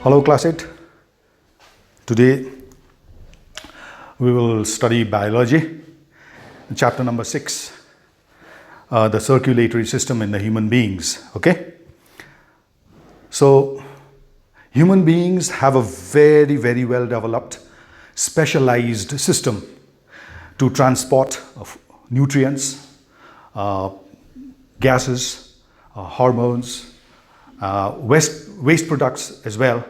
Hello class 8. Today we will study biology, chapter number 6, the circulatory system in the human beings. Okay, so human beings have a very well developed specialized system to transport of nutrients, gases, hormones, waste products as well,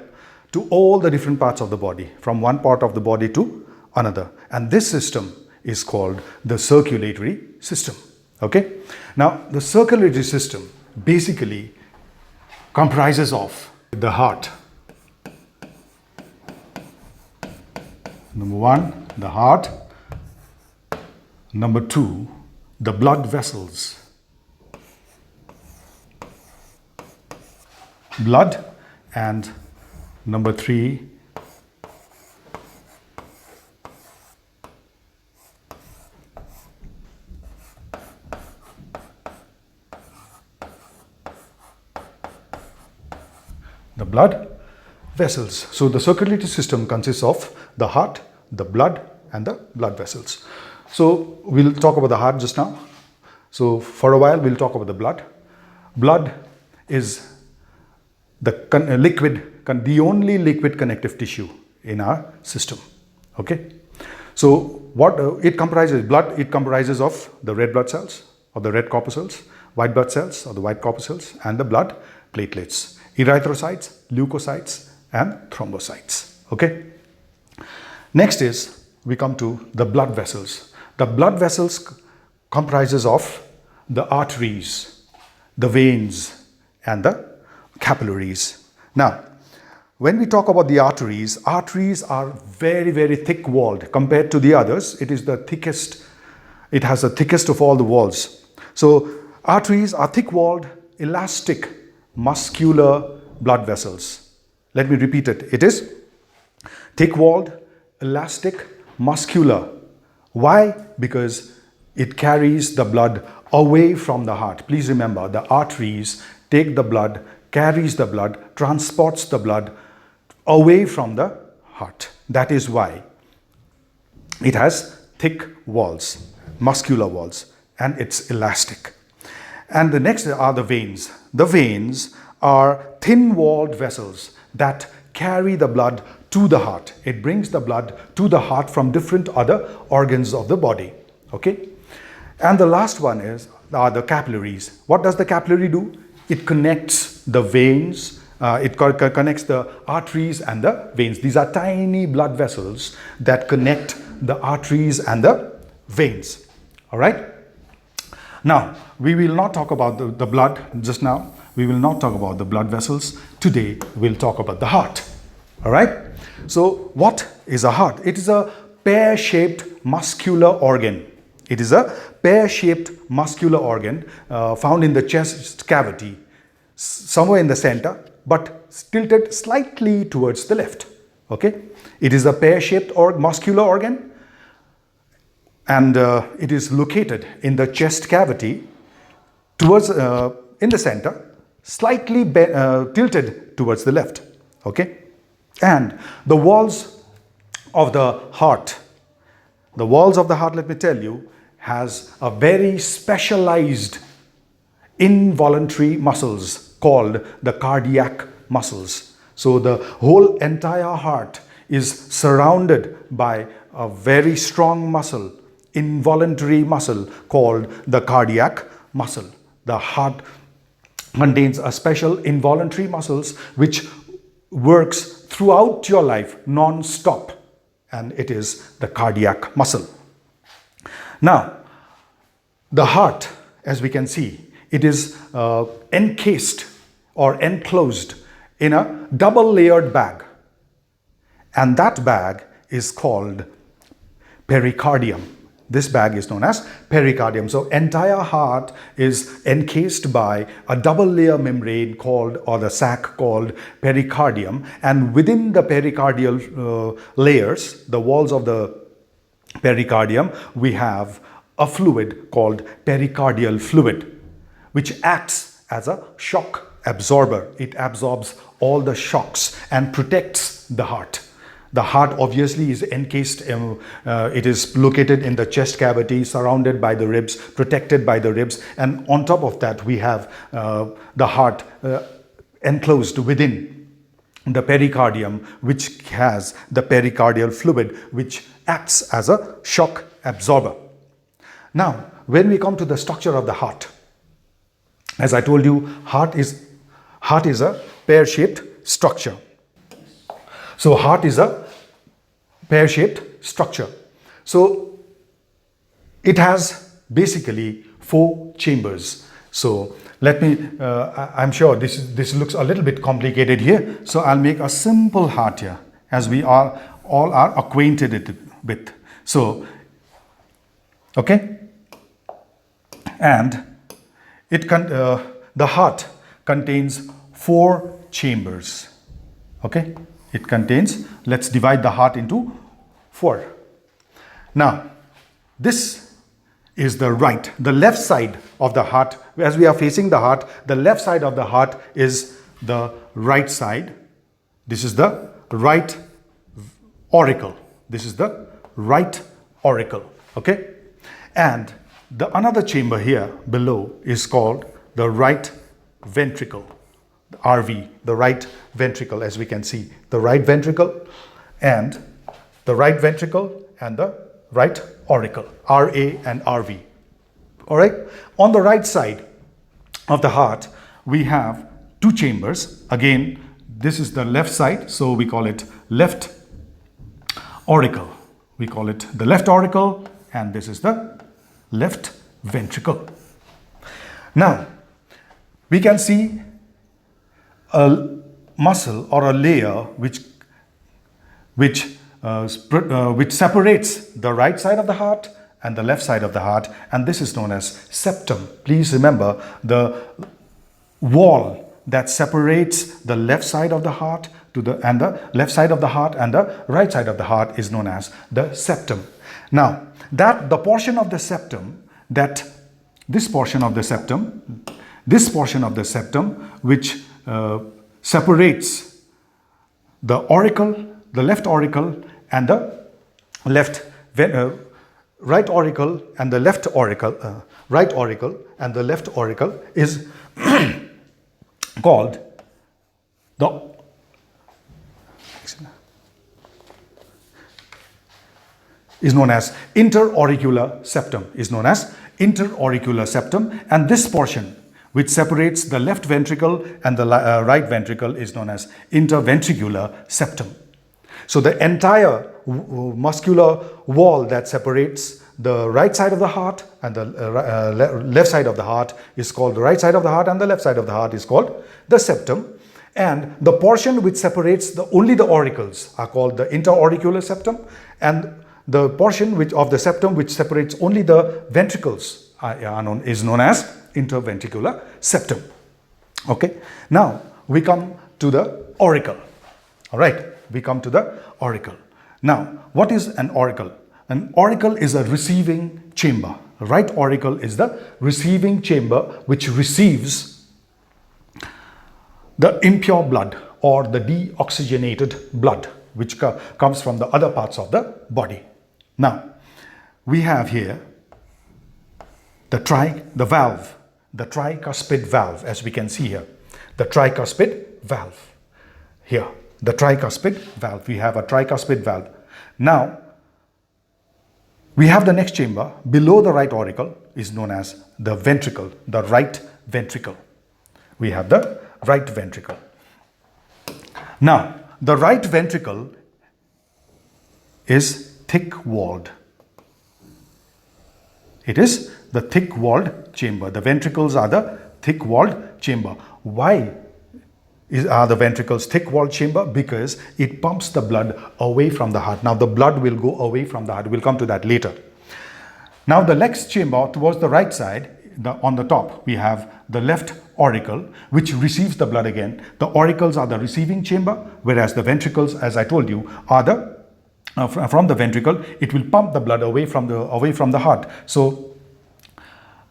to all the different parts of the body, from one part of the body to another. And this system is called the circulatory system. Okay, now the circulatory system basically comprises of the heart. Number one, the heart. Number two, the blood vessels. Blood. And number three, the blood vessels. So the circulatory system consists of the heart, the blood, and the blood vessels. So we'll talk about the heart just now. So for a while we'll talk about the blood. Blood is the only liquid connective tissue in our system. Okay, so what it comprises? Blood, it comprises of the red blood cells or the red corpuscles, white blood cells or the white corpuscles, and the blood platelets, erythrocytes, leukocytes, and thrombocytes. Okay, next is we come to the blood vessels. The blood vessels comprises of the arteries, the veins, and the capillaries. Now, when we talk about the arteries are very thick walled compared to the others. It is the thickest, it has the thickest of all the walls. So arteries are thick walled, elastic, muscular blood vessels. Let me repeat it. It is thick walled, elastic, muscular. Why? Because it carries the blood away from the heart. Please remember, the arteries take the blood, carries the blood, transports the blood away from the heart. That is why it has thick walls, muscular walls, and it's elastic. And the next are the veins. The veins are thin-walled vessels that carry the blood to the heart. It brings the blood to the heart from different other organs of the body. Okay? And the last one are the capillaries. What does the capillary do? It connects the veins, it connects the arteries and the veins. These are tiny blood vessels that connect the arteries and the veins. All right? Now, we will not talk about the blood just now. We will not talk about the blood vessels. Today, we'll talk about the heart. All right? So, what is a heart? It is a pear-shaped muscular organ. It is a pear-shaped muscular organ found in the chest cavity, somewhere in the center, but tilted slightly towards the left. Okay, it is a pear-shaped muscular organ, and it is located in the chest cavity, towards in the center, slightly tilted towards the left. Okay, and the walls of the heart. The walls of the heart, let me tell you, has a very specialized involuntary muscles called the cardiac muscles. So the whole entire heart is surrounded by a very strong muscle, involuntary muscle called the cardiac muscle. The heart contains a special involuntary muscles which works throughout your life non-stop, and it is the cardiac muscle. Now, the heart, as we can see, it is encased or enclosed in a double-layered bag, and that bag is called pericardium. This bag is known as pericardium. So entire heart is encased by a double-layer membrane called, or the sac called, pericardium, and within the pericardial layers, the walls of the pericardium, we have a fluid called pericardial fluid, which acts as a shock absorber. It absorbs all the shocks and protects the heart. The heart obviously is encased, it is located in the chest cavity, surrounded by the ribs, protected by the ribs, and on top of that we have the heart enclosed within the pericardium, which has the pericardial fluid, which acts as a shock absorber. Now, when we come to the structure of the heart, as I told you, heart is a pear-shaped structure. So heart is a pear-shaped structure. So it has basically 4 chambers. So let me, I'm sure this looks a little bit complicated here. So I'll make a simple heart here, as we all are acquainted with. So, okay, and the heart contains 4 chambers. Okay. It contains, let's divide the heart into 4. Now, this is the left side of the heart. As we are facing the heart, the left side of the heart is the right side. This is the right auricle. This is the right auricle. Okay? And the another chamber here below is called the right ventricle. RV, the right ventricle, as we can see, the right ventricle and the right ventricle and the right auricle, RA and RV. All right. On the right side of the heart, we have 2 chambers. Again, this is the left side, so we call it left auricle. We call it the left auricle, and this is the left ventricle. Now, we can see a muscle or a layer which separates the right side of the heart and the left side of the heart, and this is known as septum. Please remember, the wall that separates the left side of the heart and the left side of the heart and the right side of the heart is known as the septum. Now, this portion of the septum which separates the auricle, the left auricle, and the right auricle and the left auricle, right auricle and the left auricle is called is known as interauricular septum. And this portion which separates the left ventricle and the right ventricle is known as interventricular septum. So the entire muscular wall that separates the right side of the heart and the left side of the heart is called the right side of the heart, and the left side of the heart is called the septum. And the portion which separates only the auricles are called the interauricular septum, and the portion of the septum which separates only the ventricles is known as interventricular septum. Okay, now we come to the auricle. All right, we come to the auricle. Now, what is an auricle? An auricle is a receiving chamber. Right auricle is the receiving chamber which receives the impure blood or the deoxygenated blood which comes from the other parts of the body. Now, we have here the tricuspid valve, as we can see here. The tricuspid valve. Here, the tricuspid valve. We have a tricuspid valve. Now, we have the next chamber below the right auricle is known as the ventricle, the right ventricle. We have the right ventricle. Now, the right ventricle is thick-walled. It is the thick-walled chamber. The ventricles are the thick-walled chamber. Why are the ventricles thick-walled chamber? Because it pumps the blood away from the heart. Now, the blood will go away from the heart. We'll come to that later. Now, the next chamber towards the right side, on the top, we have the left auricle, which receives the blood again. The auricles are the receiving chamber, whereas the ventricles, as I told you, are the from the ventricle. It will pump the blood away from the heart. So,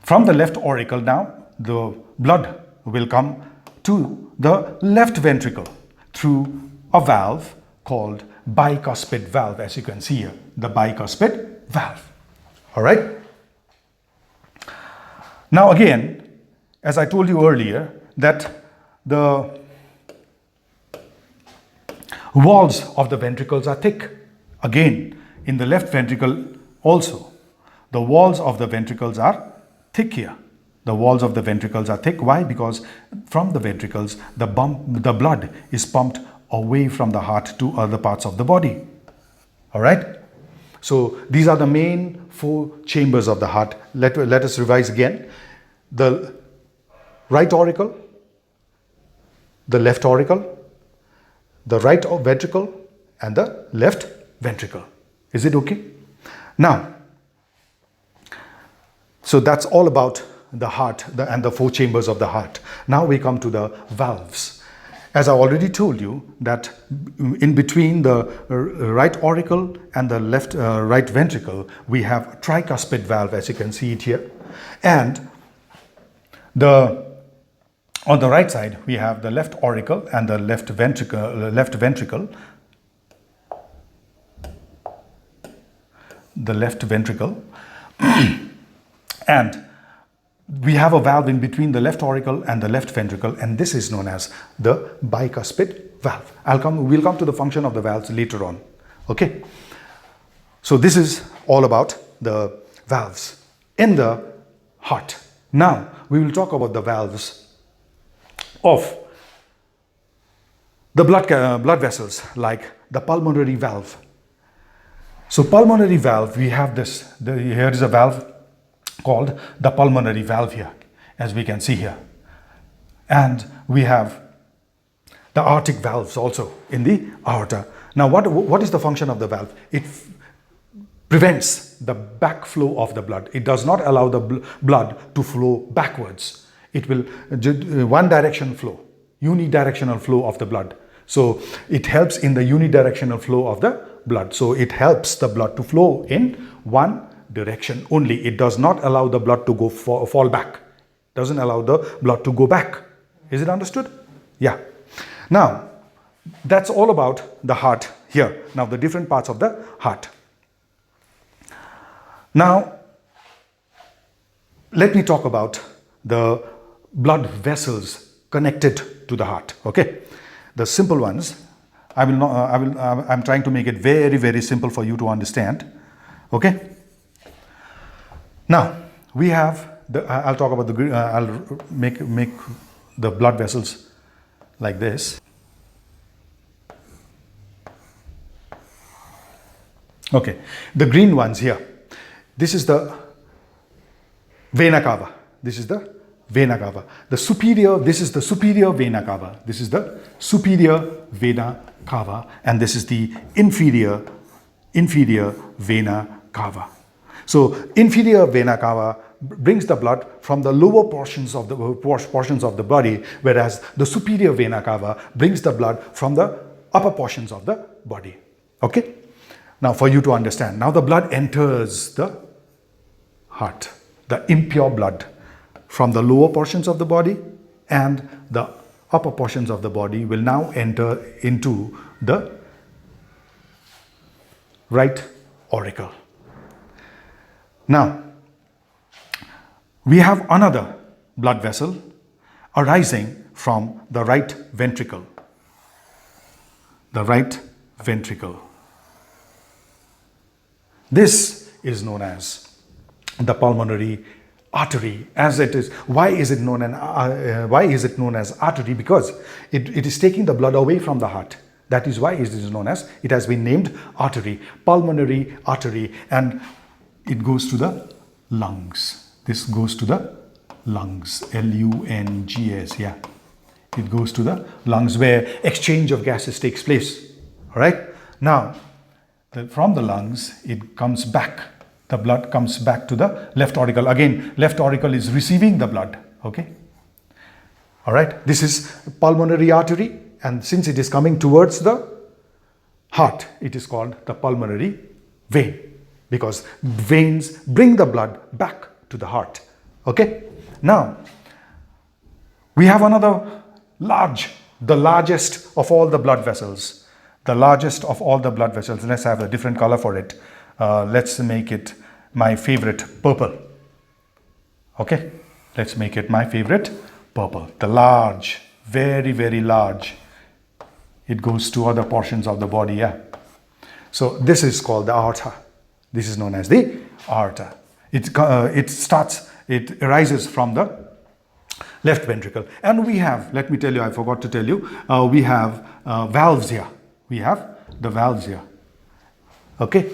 from the left auricle now, the blood will come to the left ventricle through a valve called bicuspid valve, as you can see here, the bicuspid valve. All right. Now again, as I told you earlier, that the walls of the ventricles are thick. Again, in the left ventricle also, the walls of the ventricles are thick here. The walls of the ventricles are thick. Why? Because from the ventricles, the blood is pumped away from the heart to other parts of the body. All right. So these are the main 4 chambers of the heart. Let us revise again. The right auricle, the left auricle, the right ventricle, and the left ventricle. Is it okay? Now, so that's all about the heart and the 4 chambers of the heart. Now we come to the valves. As I already told you, that in between the right auricle and the left right ventricle, we have a tricuspid valve, as you can see it here. And on the right side, we have the left auricle and the left ventricle. The left ventricle. And we have a valve in between the left auricle and the left ventricle, and this is known as the bicuspid valve. We'll come to the function of the valves later on. Okay. So this is all about the valves in the heart. Now we will talk about the valves of the blood vessels, like the pulmonary valve. So pulmonary valve, we have this. Here is a valve called the pulmonary valve here, as we can see here. And we have the aortic valves also in the aorta. Now what is the function of the valve? It prevents the backflow of the blood. It does not allow the blood to flow backwards. It will one direction flow, unidirectional flow of the blood. So it helps in the unidirectional flow of the blood. So it helps the blood to flow in one direction only. It does not allow the blood to go fall back. Doesn't allow the blood to go back. Is it understood? Yeah. Now that's all about the heart here. Now the different parts of the heart. Now let me talk about the blood vessels connected to the heart. Okay, the simple ones. I'm trying to make it very, very simple for you to understand. Okay. Now we have I'll talk about I'll make the blood vessels like this. Okay, the green ones here. This is the vena cava. This is the vena cava. This is the superior vena cava. This is the superior vena cava, and this is the inferior vena cava. So inferior vena cava brings the blood from the lower portions of the body, whereas the superior vena cava brings the blood from the upper portions of the body. Okay. Now for you to understand, now the blood enters the heart, the impure blood from the lower portions of the body and the upper portions of the body will now enter into the right auricle. Now we have another blood vessel arising from the right ventricle. The right ventricle. This is known as the pulmonary artery. As it is, why is it known as artery? Because it is taking the blood away from the heart. That is why it is known as, it has been named artery, pulmonary artery, and it goes to the lungs. This goes to the lungs, L-U-N-G-S, yeah. It goes to the lungs where exchange of gases takes place, all right? Now, from the lungs, it comes back. The blood comes back to the left auricle. Again, left auricle is receiving the blood, okay? All right, this is pulmonary artery, and since it is coming towards the heart, it is called the pulmonary vein, because veins bring the blood back to the heart, okay? Now, we have another large, the largest of all the blood vessels. The largest of all the blood vessels. Let's have a different color for it. Let's make it my favorite, purple. Okay, let's make it my favorite, purple. The large, very, very large. It goes to other portions of the body, yeah. So this is called the aorta. This is known as the aorta. It arises from the left ventricle. And we have, let me tell you, I forgot to tell you, we have valves here. We have the valves here. Okay.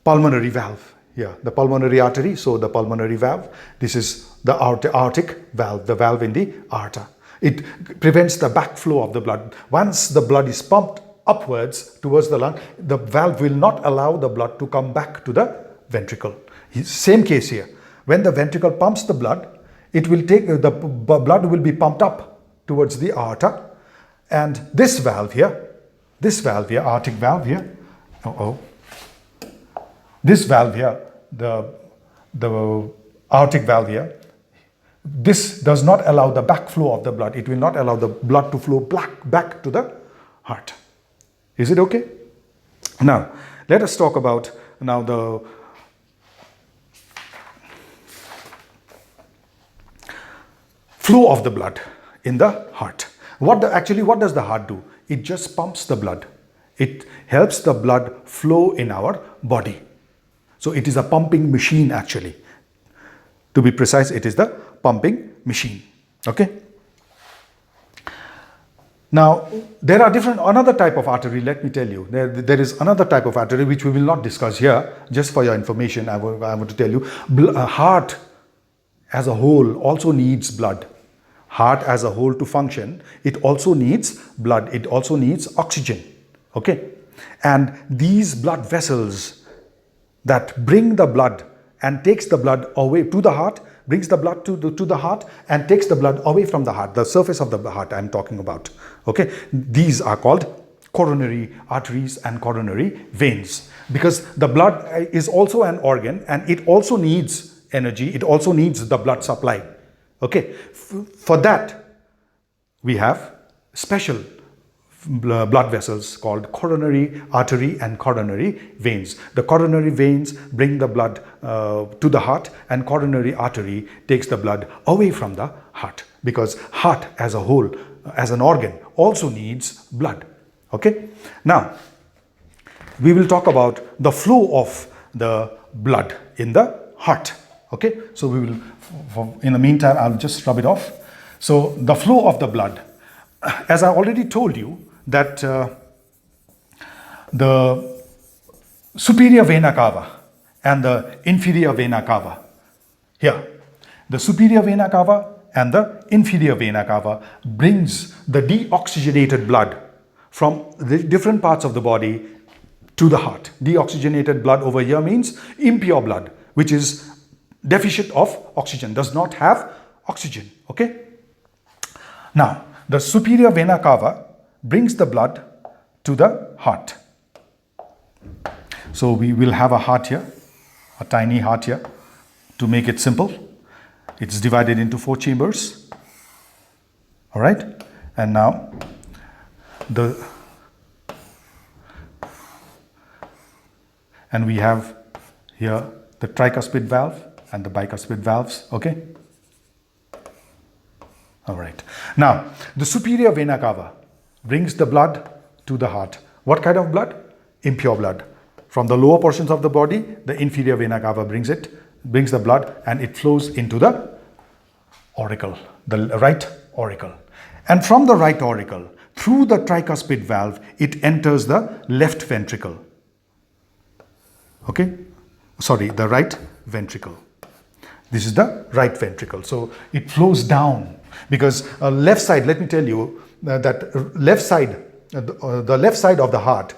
Pulmonary valve here. The pulmonary artery, so the pulmonary valve. This is the aortic valve, the valve in the aorta. It prevents the backflow of the blood. Once the blood is pumped upwards towards the lung, the valve will not allow the blood to come back to the ventricle. Same case here. When the ventricle pumps the blood, it will take the blood will be pumped up towards the aorta, and this valve here, aortic valve here, this valve here, the aortic valve here, this does not allow the backflow of the blood. It will not allow the blood to flow back to the heart. Is it okay? Now, let us talk about now the flow of the blood in the heart. What does the heart do? It just pumps the blood. It helps the blood flow in our body. So it is a pumping machine actually. To be precise, it is the pumping machine. Okay. Now, there are another type of artery, let me tell you. There is another type of artery which we will not discuss here. Just for your information, I want to tell you. Heart as a whole also needs blood. Heart as a whole to function, it also needs blood. It also needs oxygen. Okay. And these blood vessels that bring the blood and takes the blood away to the heart, brings the blood to the heart and takes the blood away from the heart, the surface of the heart I'm talking about. Okay, these are called coronary arteries and coronary veins, because the blood is also an organ and it also needs energy, it also needs the blood supply. Okay, for that we have special blood vessels called coronary artery and coronary veins. The coronary veins bring the blood to the heart, and coronary artery takes the blood away from the heart, because heart as a whole, as an organ, also needs blood. Okay. Now we will talk about the flow of the blood in the heart. Okay. So we will, in the meantime, I'll just rub it off. So the flow of the blood, as I already told you, that the superior vena cava and the inferior vena cava, here, the superior vena cava and the inferior vena cava brings the deoxygenated blood from the different parts of the body to the heart. Deoxygenated blood over here means impure blood, which is deficient of oxygen, does not have oxygen. Okay. Now, the superior vena cava brings the blood to the heart. So we will have a heart here, a tiny heart here. To make it simple, it's divided into 4 chambers. All right. And now we have here the tricuspid valve and the bicuspid valves. Okay. All right. Now the superior vena cava brings the blood to the heart. What kind of blood? Impure blood. From the lower portions of the body, the inferior vena cava brings the blood, and it flows into the auricle, the right auricle. And from the right auricle, through the tricuspid valve, it enters the left ventricle. Okay? Sorry, the right ventricle. This is the right ventricle. So it flows down, because left side, let me tell you, that left side, the left side of the heart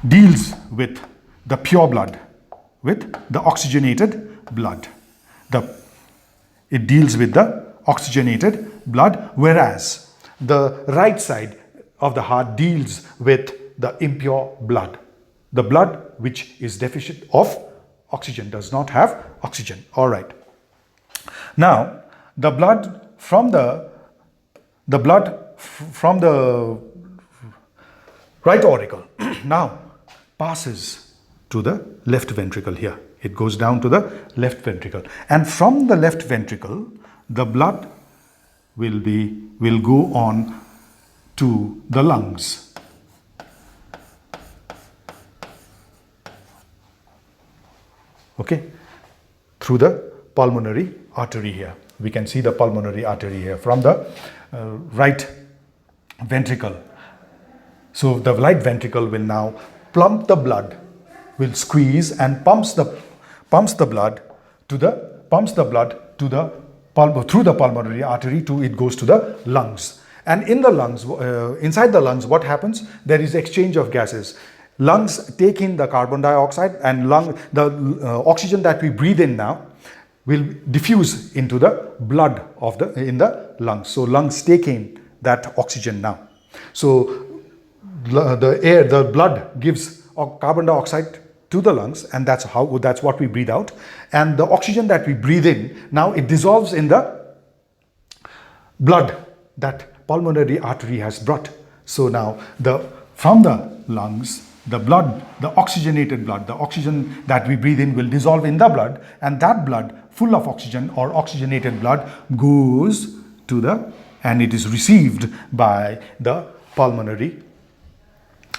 deals with the pure blood, with the oxygenated blood. It deals with the oxygenated blood, whereas the right side of the heart deals with the impure blood. The blood which is deficient of oxygen, does not have oxygen. All right. Now, the blood from the the blood from the right auricle now passes to the left ventricle here. It goes down to the left ventricle, and from the left ventricle the blood will go on to the lungs. Okay, through the pulmonary artery here. We can see the pulmonary artery here from the right ventricle. So the right ventricle will now plump the blood, will squeeze and pumps the blood through the pulmonary artery to it goes to the lungs. And in the lungs, inside the lungs, what happens? There is exchange of gases. Lungs take in the carbon dioxide, and the oxygen that we breathe in now will diffuse into the blood in the lungs. So lungs take in that oxygen now. So the blood gives carbon dioxide to the lungs, and that's what we breathe out. And the oxygen that we breathe in now, it dissolves in the blood that pulmonary artery has brought. So now from the lungs, the oxygenated blood, the oxygen that we breathe in will dissolve in the blood, and that blood full of oxygen or oxygenated blood goes to and it is received by the pulmonary,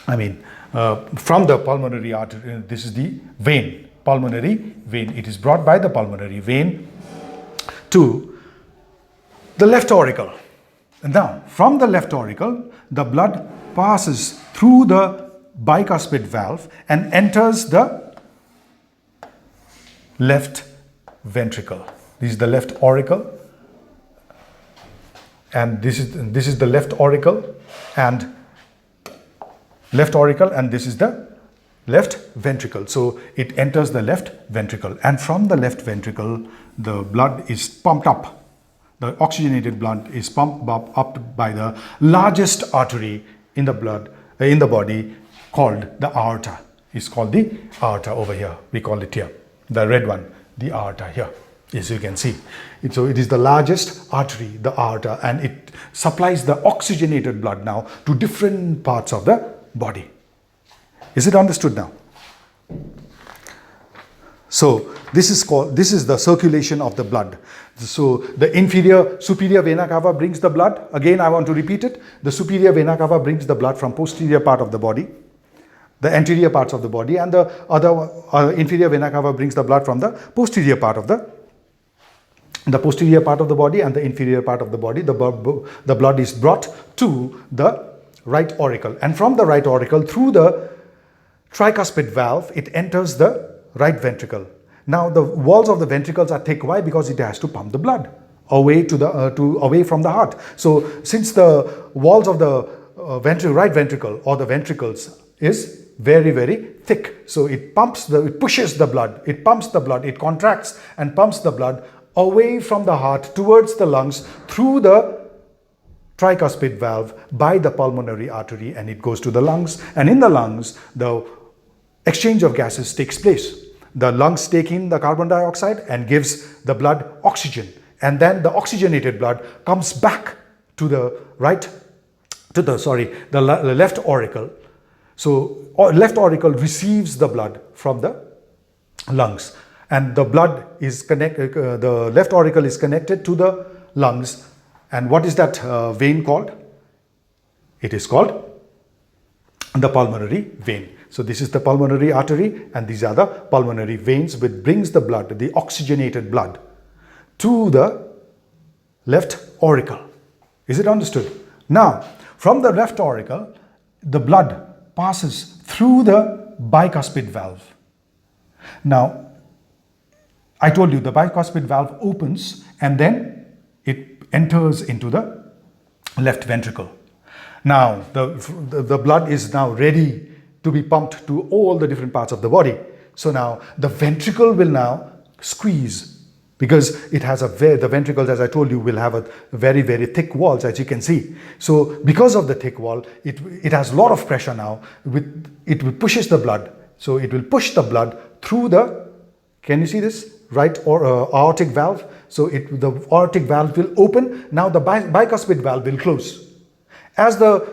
from the pulmonary artery. This is the vein, pulmonary vein. It is brought by the pulmonary vein to the left auricle. And now, from the left auricle, the blood passes through the bicuspid valve and enters the left ventricle. This is the left auricle, and this is the left auricle, and this is the left ventricle. So it enters the left ventricle, and from the left ventricle the blood is pumped up. The oxygenated blood is pumped up by the largest artery in the body, called the aorta. It's called the aorta over here. We call it here, the red one, the aorta here, as you can see. So it is the largest artery, the aorta, and it supplies the oxygenated blood now to different parts of the body. Is it understood now? So this is the circulation of the blood. So the superior vena cava brings the blood. Again, I want to repeat it. The superior vena cava brings the blood from posterior part of the body, the anterior parts of the body, and the other inferior vena cava brings the blood from the posterior part of the posterior part of the body and the inferior part of the body. The blood is brought to the right auricle, and from the right auricle through the tricuspid valve it enters the right ventricle. Now the walls of the ventricles are thick. Why? Because it has to pump the blood away away from the heart. So since the walls of the right ventricle or the ventricles is very, very thick, so it pushes the blood, it pumps the blood, it contracts and pumps the blood away from the heart towards the lungs through the tricuspid valve by the pulmonary artery, and it goes to the lungs. And in the lungs the exchange of gases takes place. The lungs take in the carbon dioxide and gives the blood oxygen, and then the oxygenated blood comes back to the left auricle. So left auricle receives the blood from the lungs, and the blood is the left auricle is connected to the lungs. And what is that vein called? It is called the pulmonary vein. So this is the pulmonary artery, and these are the pulmonary veins which brings the blood, the oxygenated blood, to the left auricle. Is it understood? Now, from the left auricle, the blood passes through the bicuspid valve. Now, I told you the bicuspid valve opens and then it enters into the left ventricle. Now, the blood is now ready to be pumped to all the different parts of the body. So now the ventricle will now squeeze, because it has the ventricles, as I told you, will have a very, very thick walls, as you can see. So because of the thick wall, it has a lot of pressure now. It pushes the blood. So it will push the blood through can you see this? right, or aortic valve. So the aortic valve will open. Now the bicuspid valve will close. As the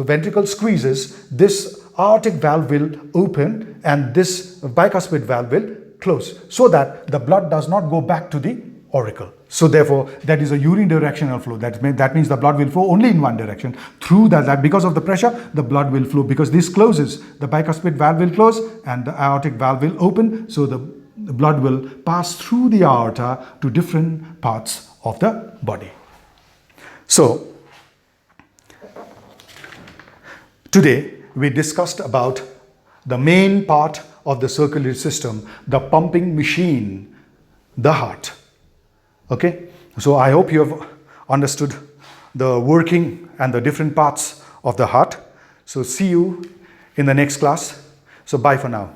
ventricle squeezes, this aortic valve will open and this bicuspid valve will close, so that the blood does not go back to the auricle. So therefore, that is a unidirectional flow. That means the blood will flow only in one direction. Through that, because of the pressure, the blood will flow. Because this closes, the bicuspid valve will close and the aortic valve will open. So the blood will pass through the aorta to different parts of the body. So today we discussed about the main part of the circulatory system, the pumping machine, the heart. Okay, so I hope you have understood the working and the different parts of the heart. So see you in the next class. So bye for now.